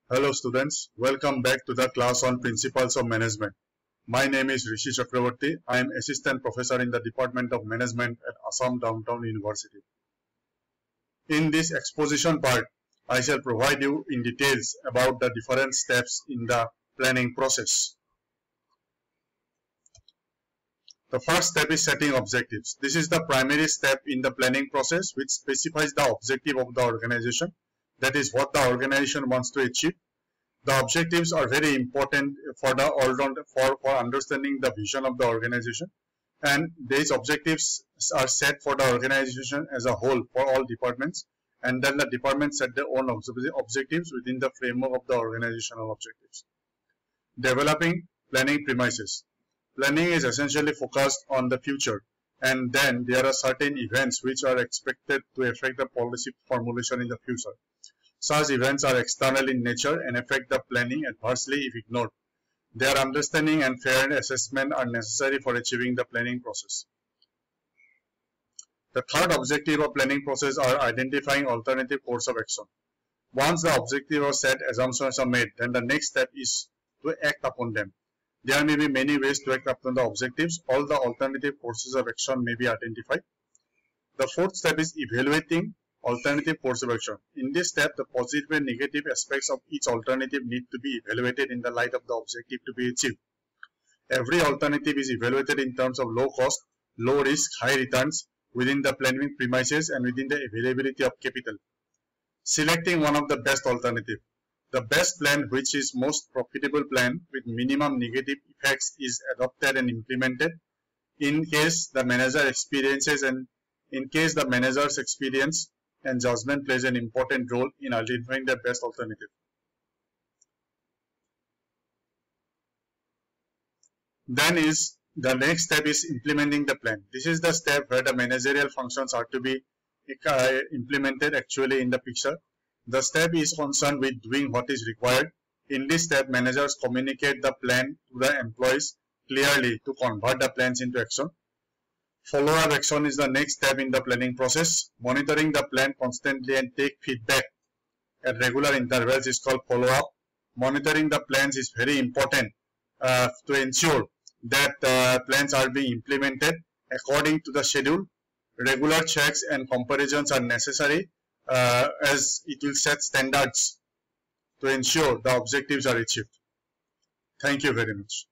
Hello students, welcome back to the class on Principles of Management. My name is Rishi Chakravarti. I am Assistant Professor in the Department of Management at Assam Downtown University. In this exposition part, I shall provide you in details about the different steps in the planning process. The first step is setting objectives. This is the primary step in the planning process which specifies the objective of the organization. That is what the organization wants to achieve. The objectives are very important for understanding the vision of the organization, and these objectives are set for the organization as a whole for all departments, and then the departments set their own objectives within the framework of the organizational objectives. Developing planning premises. Planning is essentially focused on the future, and then there are certain events which are expected to affect the policy formulation in the future. Such events are external in nature and affect the planning adversely if ignored. Their understanding and fair assessment are necessary for achieving the planning process. The third objective of planning process are identifying alternative course of action. Once the objective are set, assumptions are made, then the next step is to act upon them. There may be many ways to act upon the objectives. All the alternative courses of action may be identified. The fourth step is evaluating alternative course of action. In this step, the positive and negative aspects of each alternative need to be evaluated in the light of the objective to be achieved. Every alternative is evaluated in terms of low cost, low risk, high returns within the planning premises and within the availability of capital. Selecting one of the best alternative. The best plan, which is most profitable plan with minimum negative effects, is adopted and implemented in case the manager experiences and in case the manager's experience and judgment plays an important role in identifying the best alternative. Then is the next step is implementing the plan. This is the step where the managerial functions are to be implemented actually in the picture. The step is concerned with doing what is required. In this step, managers communicate the plan to the employees clearly to convert the plans into action. Follow-up action is the next step in the planning process. Monitoring the plan constantly and take feedback at regular intervals is called follow-up. Monitoring the plans is very important to ensure that plans are being implemented according to the schedule. Regular checks and comparisons are necessary as it will set standards to ensure the objectives are achieved. Thank you very much.